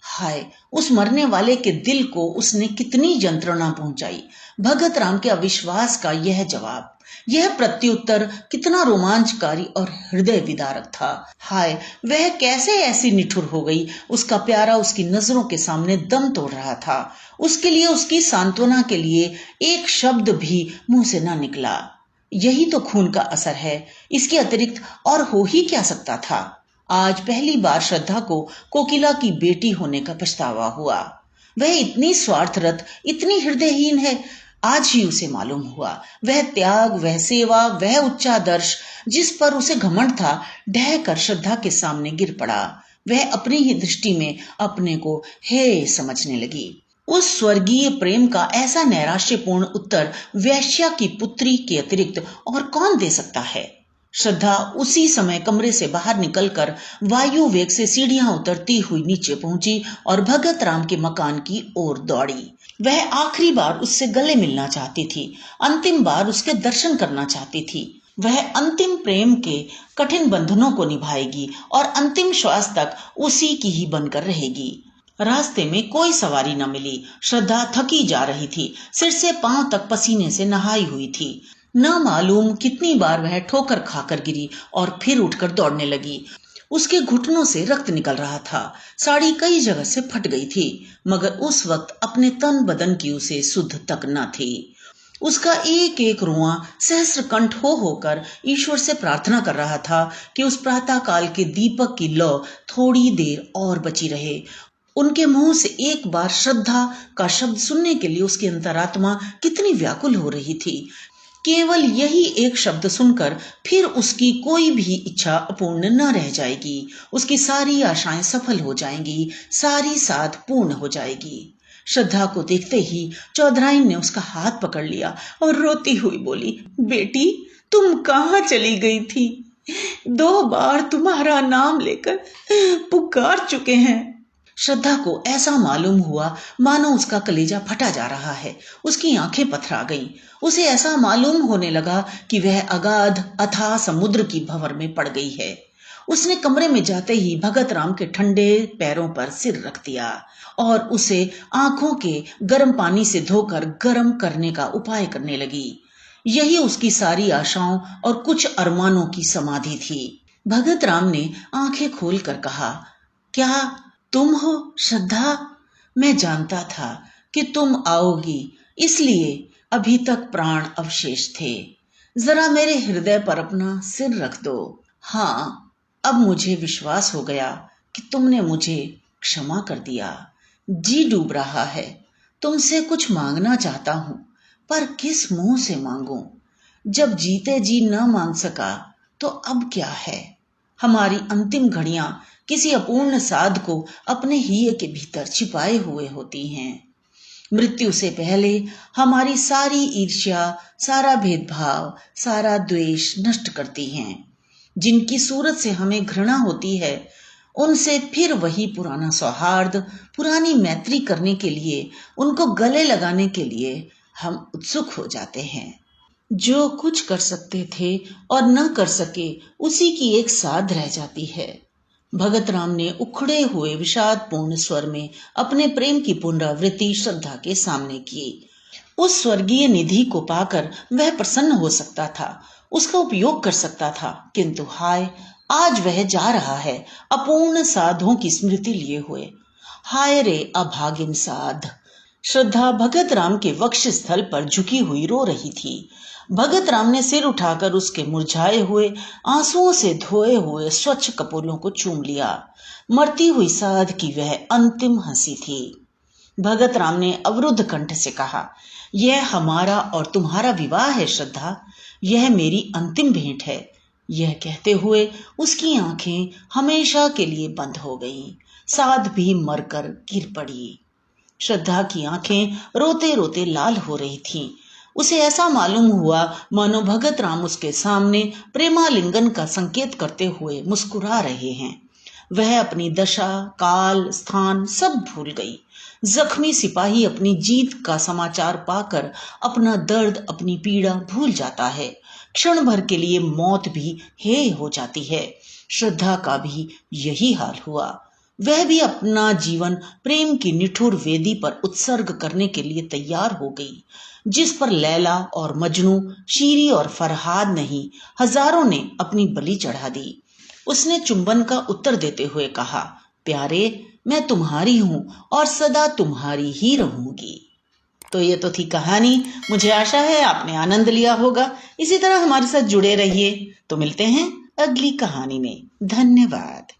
हाय, उस मरने वाले के दिल को उसने कितनी यंत्रणा पहुंचाई। भगत राम के अविश्वास का यह जवाब, यह प्रत्युत्तर कितना रोमांचकारी और हृदय विदारक था। हाय, वह कैसे ऐसी निठुर हो गई। उसका प्यारा उसकी नजरों के सामने दम तोड़ रहा था। उसके लिए, उसकी सांत्वना के लिए एक शब्द भी मुंह से ना निकला। यही तो खून का असर है, इसके अतिरिक्त और हो ही क्या सकता था। आज पहली बार श्रद्धा को कोकिला की बेटी होने का पछतावा हुआ। वह इतनी स्वार्थरत, इतनी हृदयहीन है, आज ही उसे मालूम हुआ। वह त्याग, वह सेवा, वह उच्चादर्श जिस पर उसे घमंड था, ढह कर श्रद्धा के सामने गिर पड़ा। वह अपनी ही दृष्टि में अपने को हे समझने लगी। उस स्वर्गीय प्रेम का ऐसा नैराश्यपूर्ण उत्तर वैश्या की पुत्री के अतिरिक्त और कौन दे सकता है। श्रद्धा उसी समय कमरे से बाहर निकलकर वायु वेग से सीढ़ियां उतरती हुई नीचे पहुंची और भगत राम के मकान की ओर दौड़ी। वह आखिरी बार उससे गले मिलना चाहती थी, अंतिम बार उसके दर्शन करना चाहती थी। वह अंतिम प्रेम के कठिन बंधनों को निभाएगी और अंतिम श्वास तक उसी की ही बनकर रहेगी। रास्ते में कोई सवारी न मिली। श्रद्धा थकी जा रही थी, सिर से पांव तक पसीने से नहाई हुई थी। न मालूम कितनी बार वह ठोकर खाकर गिरी और फिर उठकर दौड़ने लगी। उसके घुटनों से रक्त निकल रहा था। साड़ी कई जगह से फट गई थी, मगर उस वक्त अपने तन बदन की उसे सुध तक न थी। उसका एक एक रुआं सहस्र कंठ हो होकर ईश्वर से प्रार्थना कर रहा था कि उस प्रातः काल के दीपक की लौ थोड़ी देर और बची रहे। उनके मुंह से एक बार श्रद्धा का शब्द सुनने के लिए उसकी अंतरात्मा कितनी व्याकुल हो रही थी। केवल यही एक शब्द सुनकर फिर उसकी कोई भी इच्छा अपूर्ण न रह जाएगी। उसकी सारी आशाएं सफल हो जाएंगी, सारी साध पूर्ण हो जाएगी। श्रद्धा को देखते ही चौधराइन ने उसका हाथ पकड़ लिया और रोती हुई बोली, बेटी तुम कहाँ चली गई थी? 2 बार तुम्हारा नाम लेकर पुकार चुके हैं। श्रद्धा को ऐसा मालूम हुआ मानो उसका कलेजा फटा जा रहा है। उसकी आंखें पथरा गईं। उसे ऐसा मालूम होने लगा कि वह अगाध अथाह समुद्र की भंवर में पड़ गई है। उसने कमरे में जाते ही भगत राम के ठंडे पैरों पर सिर रख दिया और उसे आंखों के गर्म पानी से धोकर गर्म करने का उपाय करने लगी। यही उसकी सारी आशाओं और कुछ अरमानों की समाधि थी। भगत राम ने आंखें खोलकर कहा, क्या तुम हो श्रद्धा? मैं जानता था कि तुम आओगी, इसलिए अभी तक प्राण अवशेष थे। जरा मेरे हृदय पर अपना सिर रख दो। हाँ, अब मुझे विश्वास हो गया कि तुमने मुझे क्षमा कर दिया। जी डूब रहा है, तुमसे कुछ मांगना चाहता हूं, पर किस मुंह से मांगूं? जब जीते जी न मांग सका तो अब क्या है? हमारी अंतिम घड़ियां किसी अपूर्ण साध को अपने हिये के भीतर छिपाए हुए होती हैं। मृत्यु से पहले हमारी सारी ईर्ष्या, सारा भेदभाव, सारा द्वेष नष्ट करती हैं। जिनकी सूरत से हमें घृणा होती है, उनसे फिर वही पुराना सौहार्द, पुरानी मैत्री करने के लिए, उनको गले लगाने के लिए हम उत्सुक हो जाते हैं। जो कुछ कर सकते थे और न कर सके, उसी की एक साध रह जाती है। भगत राम ने उखड़े हुए विषादपूर्ण स्वर में अपने प्रेम की पुनरावृत्ति श्रद्धा के सामने की। उस स्वर्गीय निधि को पाकर वह प्रसन्न हो सकता था, उसका उपयोग कर सकता था, किंतु हाय, आज वह जा रहा है अपूर्ण साधों की स्मृति लिए हुए। हाय रे अभागिन साध। श्रद्धा भगत राम के वक्ष स्थल पर झुकी हुई रो रही थी। भगत राम ने सिर उठाकर उसके मुरझाए हुए, आंसुओं से धोए हुए स्वच्छ कपोलों को चूम लिया। मरती हुई साध की वह अंतिम हंसी थी। भगत राम ने अवरुद्ध कंठ से कहा, यह हमारा और तुम्हारा विवाह है श्रद्धा, यह मेरी अंतिम भेंट है। यह कहते हुए उसकी आंखें हमेशा के लिए बंद हो गईं। साध भी मरकर गिर पड़ी। श्रद्धा की आंखें रोते रोते लाल हो रही थीं। उसे ऐसा मालूम हुआ मानो भगत राम उसके सामने प्रेमालिंगन का संकेत करते हुए मुस्कुरा रहे हैं। वह अपनी दशा, काल, स्थान सब भूल गई। जख्मी सिपाही अपनी जीत का समाचार पाकर अपना दर्द, अपनी पीड़ा भूल जाता है। क्षण भर के लिए मौत भी हेय हो जाती है। श्रद्धा का भी यही हाल हुआ। वह भी अपना जीवन प्रेम की निठुर वेदी पर उत्सर्ग करने के लिए तैयार हो गई, जिस पर लैला और मजनू, शीरी और फरहाद नहीं, हजारों ने अपनी बलि चढ़ा दी। उसने चुंबन का उत्तर देते हुए कहा, प्यारे, मैं तुम्हारी हूं और सदा तुम्हारी ही रहूंगी। तो ये तो थी कहानी। मुझे आशा है आपने आनंद लिया होगा। इसी तरह हमारे साथ जुड़े रहिए। तो मिलते हैं अगली कहानी में। धन्यवाद।